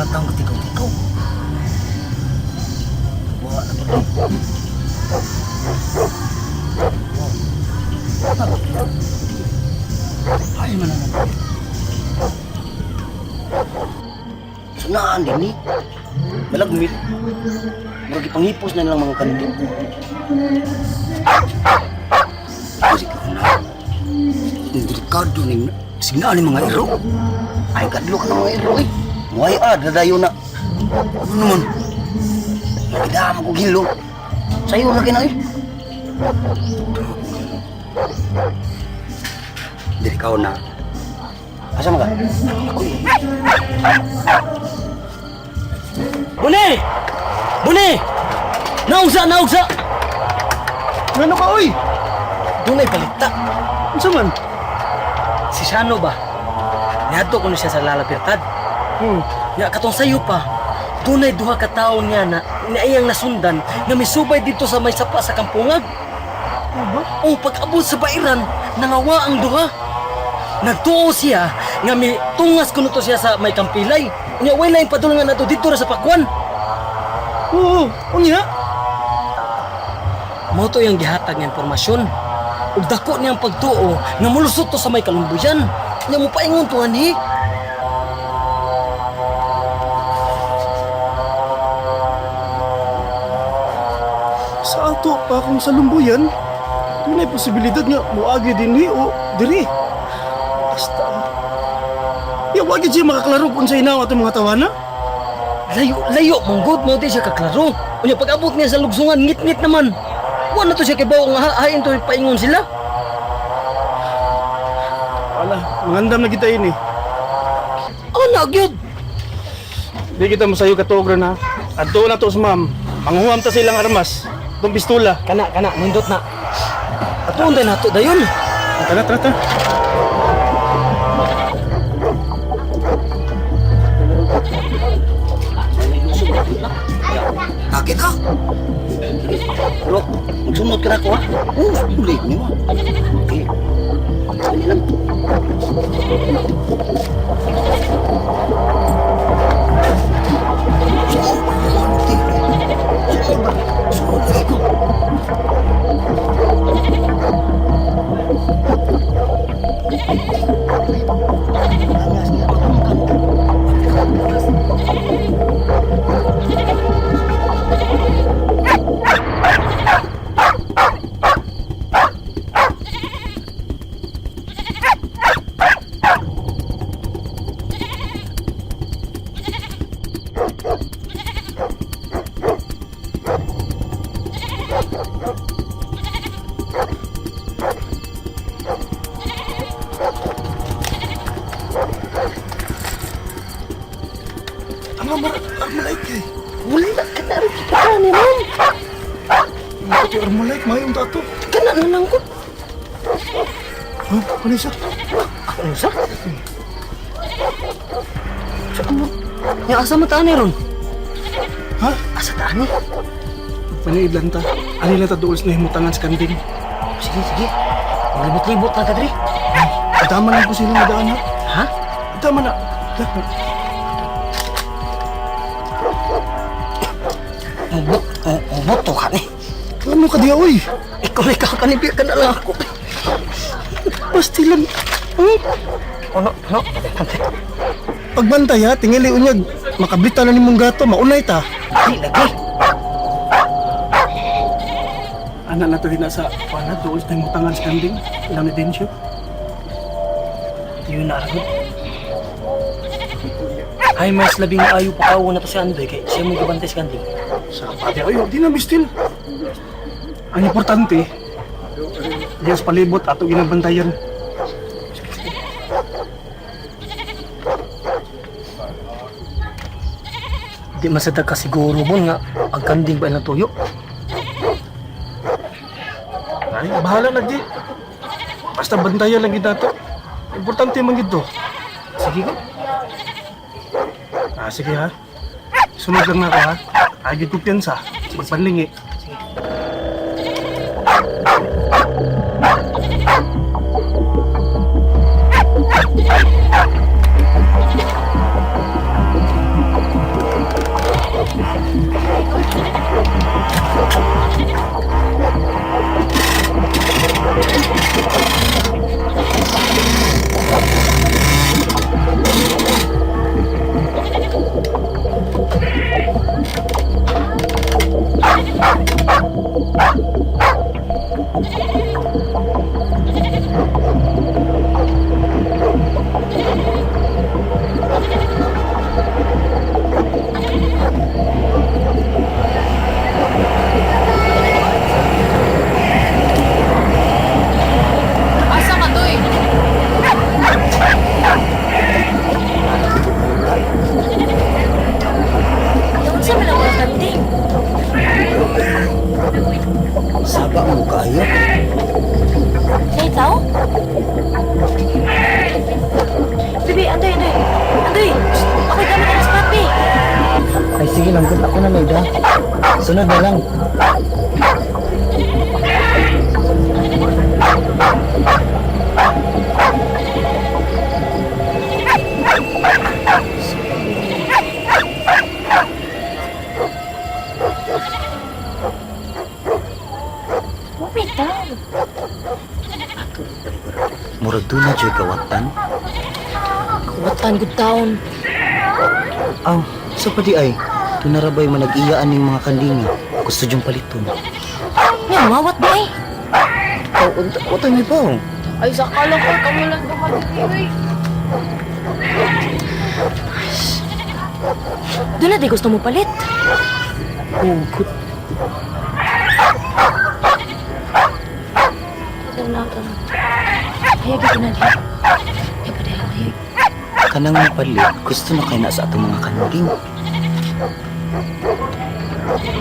Matang tikaw-tikaw. Buha na ba ito? Ay, mananang. Sunaan din eh. Malagmit. Maragi panghipos na lang mga kantin. Kasi ka na. Ang delikado na signal ng mga ero. Ay, kadlo ka ng mga ero eh. Muhay dadayo na. Ano naman? Nagidama ko gilo. Sa'yo lagi na eh. Hindi ikaw na. Asa mo ka? Ako eh. Bune! Bune! Naugsa! Naugsa! Ano ka, oy? Doon ay balita. Ano man? Si Shano ba? Niadto ko na siya sa lalapirtad. Nga katong sayo pa. Doon ay duha ka tao niya na inaiyang nasundan na may subay dito sa may sapa sa kampungag. O pag-abot sa bairan, nangawa ang duha. Nagtuo siya nga may tungas kuno to siya sa may kampilay. Unya way lain padulungan nato dito ra sa pakwan. Oo, unya. Mao to yung gihatag nga impormasyon. Ug dako niyang pagtuo nga mulusot to sa may kalumbuyan. Nya mo paingon to ani. Sa ato pa kung sa lumbuyan, doon ay posibilidad nga muagi din o diri. Basta. Wagid siya makaklaro kung sa inaw atong mga tawana. Layo manggod mo di siya kaklaro. Unya pag-abot niya sa lugsungan ngit-ngit naman. Wa na to siya kibaw nga hain to paingon sila. Ala, mangandam na kita ini. Ana gyud. Di kita masayo katuog ron ha. Adto na to sa ma'am. Manghuam ta silang armas. Itong pistola. Kana nindot na. Atuon din nato dayon. Tara, tara, tara. Kakit ha? Bro, magsunod ka na ko ha? Oo, ulit niyo ha? Okay. Sige lang. Armalite eh. Wala ka na rin kita ni Ron. Ito yung Armalite, mayroong tato. Kana na lang ko. Ha? Ano siya? Ano sa? Sa ano? Yung asa mataan ni Ron? Ha? Asa taan ni? Paniid lang ta. Ano lang ta doon sa nahimutangan sa kanding. Sige, sige. Maglibot-libot na ka, Dri. Tama lang ko silang nadaan ha. Ha? Tama na. Boto ka ni. Ano ka diya, oy? Ikaw na kakanibir ka na lang ako. Pastilan. Ano? Pagbantay ha, tingali unyag. Makablita na ni mong gato, maunay ta. Di lagi. Anak na to rin nasa pana, doon sa nahimutangan sa kanding. Alam ni din siya. Yun na aragot. Ay, mas labing ayaw pa kawo na to si Andoy kay siya may kabantay sa kanding. Sa pati, ay, di na mistil. Ang importante, Diyos palibot ato ginabantayan. Di masadag ka siguro mo nga ang kanding ba ilang tuyo? Ay, bahala na di. Basta bantayan lang kita to. Importante man gito. Sige ko. Sige ha. Sunod lang na ako ha. Agad ko piyansa. Magpanlingi. Asa ka, Toy? Doon sa mga kanding. Saba mo kayo. May tao? Bibi, andoy, andoy. Andoy, ako'y gamit ang papi. Ay sige lang, kung ako na may da. Sunod na lang. Mupit tao. Murag doon na dyan kawatan. Kuwatan good taon. Aw, sa padi ay. Tunarabay manag-iyaan ng mga kandinga. Gusto dyong paliton. Nga, mawat ba eh? Aw, utang may pa. Ay, sakala ko, kamo lang dumating, Doon na di gusto mo palit. Hugot. Tara na. Hayag ito na diya. Ay, padahal, hayag. Kanang mapalit, gusto na kayo na sa atong mga kanding.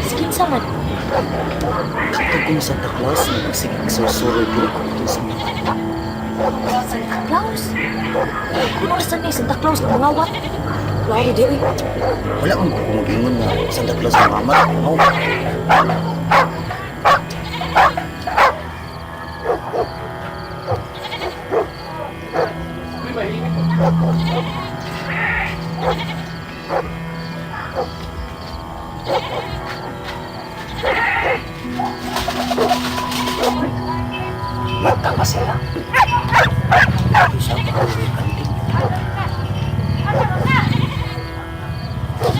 Skin samad. Katog ko sa Santa Claus, nagsigig susuroy ko ito sa mga. Santa Claus? Ano na saan Santa Claus na mangawat? Lari di, uy. Wala kang kumungingon na Santa Claus na mamat. Aw, mata pa sila. Isa pa ang kanding.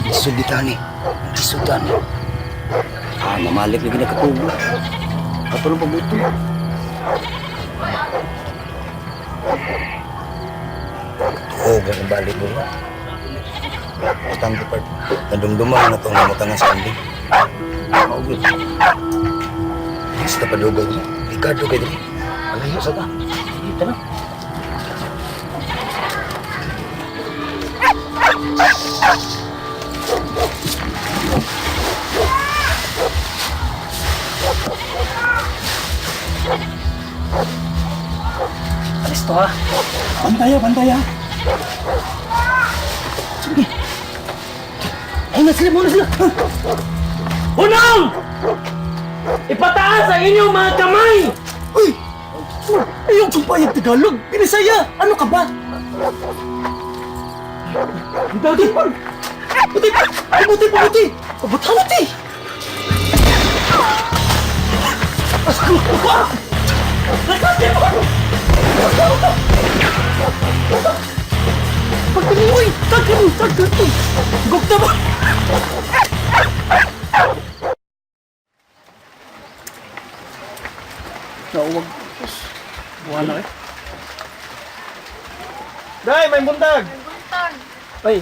Isuditan ni. Isuditan ni. Mamalik lagi na katubo. Ato lang pabuto. Oo, ganun balik mo. Matang depart. Nadumdumang na itong mamutangan sa kanding. Oo, good. Basta padugay niya. Ricardo kayo din. Malayo sa ka. Dito na. Alis to ha. Bantaya. Sige. Ay, muna sila. Unang! Ipataas ang inyong mga kamay! Uy! Ayong sumpayag Tagalog! Binisaya! Ano ka ba? Buti pa! Buti! Buti! Asko! Pagkamuoy! Tagkamu! Gugta ba? Nawag. Buwan na eh. Day, may buntag! Buntag. Ay,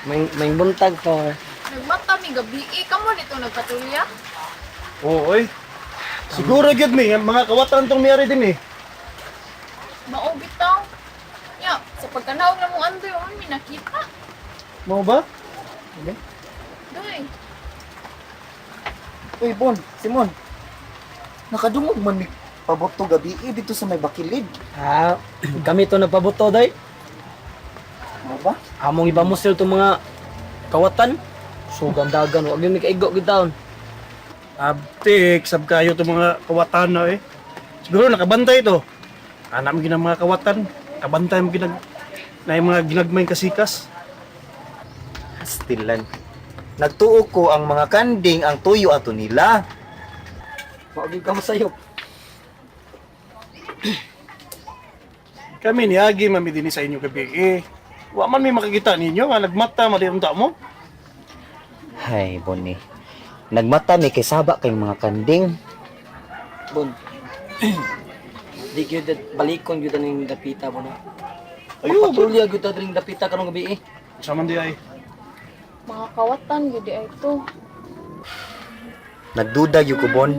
may buntag for... Nagmata mi gabi. Kamo dito nagpatulya? Oo, oy. Siguro gyud mi, mga kawatan tong miyari din eh. Mao bitaw. Ya, sa pagkanaog na mong andoy, man mi nakita. Mo ba? Doy. Uy, Bon, Simon. Nakadungog man ni paboto gabi dito sa may bakilid. Ah, kami to nagpabuto, day. Ano ba? Among ibamusil itong mga kawatan. Sugang dagan, huwag yung ikaigo kita. Abtik, sab kayo to mga kawatan na eh. Siguro nakabantay to. Anak mo ginang mga kawatan, kabantay mo ginag na yung mga ginagmay kasikas. Stilan. Nagtuo ko ang mga kanding ang tuyo ato nila. Huwag yung kamasayop. Kami ni Agi mami din sa inyo gabi eh. Wa man may makikita ninyo nga nagmata maliunta mo. Hay, Bonnie. Nagmata mi kay saba kayong mga kanding. Bon. Di gyud balikon gyud ning dapita mo na. Ayo, Patulya gyud ta ning dapita karong gabi eh. sa man di ay. Mga kawatan, yun di ay ito. Nagduda gyud ko, Bon.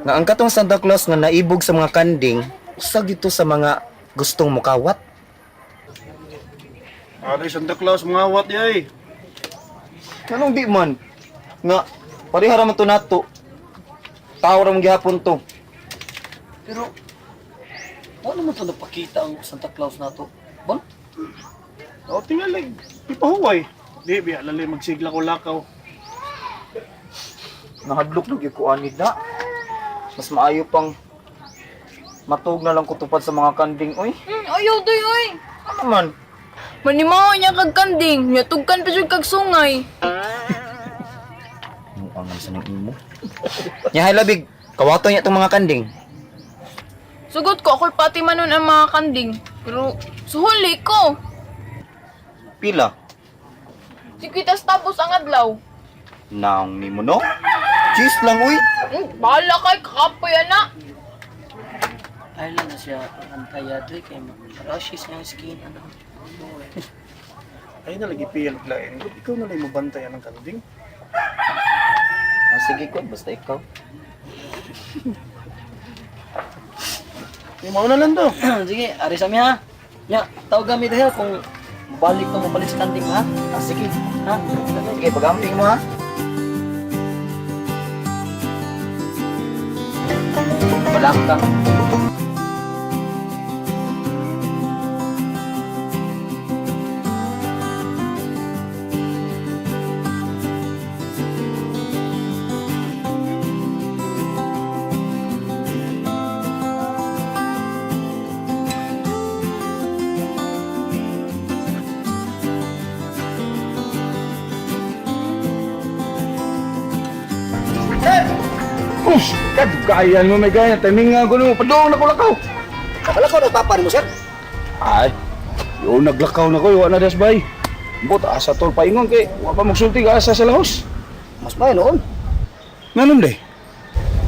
Nga ang katong Santa Claus nga naibog sa mga kanding, usa gito sa mga gustong mukawat. Aray Santa Claus mga wat di ay. Anong di man? Nga, parihara man to nato. Tao ra mong gihapon to. Pero ano naman to napakita ang Santa Claus nato? Bon? O tingalig, ipahuway. Di biya lalay magsigla ko lakaw. Nahadlok na gyud ko ani da. Mas maayo pang matug na lang kutupad sa mga kanding, oy. Ayaw, doy, oy. Ano man? Manimaw niya kag kanding, nyatugkan pa siya kag sungay. Muangan sa nang imo. Nya hay labig, kawato niya tong mga kanding. Sugot ko, ako'y pati manon ang mga kanding. Pero, suhuli ko. Pila? Sikitas tapos ang adlaw. Naong nimo no? Cheese lang, uy. Bahala kay kakapoy, ana. Ay lang na siya antaya doy kay rashes niya skin ano. Ay na lagi piyal lain. Ikaw na lang mabantayan ng kanding. Ah, sige ko, basta ikaw. Di mo na lang to. Sige, ari sa mi ha. Nya, tawag kami dahil kung balik ka mo balik sa kanting ha. Ah, sige. Ha? Sige, pag-amping mo ha. Walang ka. Kadugayan mo may ganyan. Timing nga gulo mo. Padoong na ko lakaw. Wala ko nagpapari mo, sir. Ay, yung naglakaw na ko. Iwa na dasbay. Bot, asa tol paingon kay. Wa pa magsulti ka asa sa lahos. Mas may noon. Nanon de?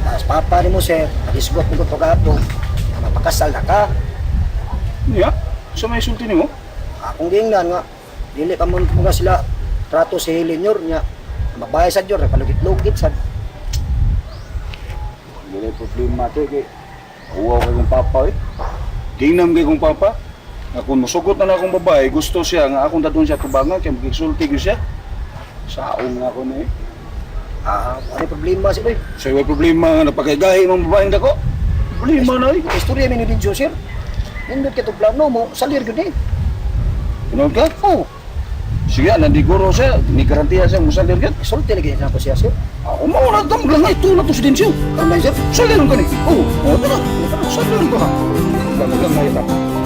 Mas papari mo, sir. Nagisgot mo ko gato. Mapakasal na ka. Niya? Sa may sulti ni mo? Akong gingnan nga. Dili pa mo nga sila trato si Helenyor niya. Mabayad sa Diyor, palugit-lugit sa. Dili problema to kay. Uwa kay kong papa eh. Gingnam kay kong papa. Nga kung musugot na akong babae, gusto siya nga akong dadon siya tubangan kay magigsulti ko siya. Saong nga ako na eh. Ano problema si Boy? So may problema nga napakagahi mong babaeng dako. Problema na eh. Istorya mi ni Binjo, sir. Nindot ka to plano mo, salir gyud eh. Tunog ka? Oh, Sige, nandiguro siya. Ni garantiya siya musalir ka. sulti lagi na po siya, sir. Ako mo na dam lang ito na to si Densyo. Ano sir? Salir ka ni. Oh, ito na. Salir ka. Lang ito.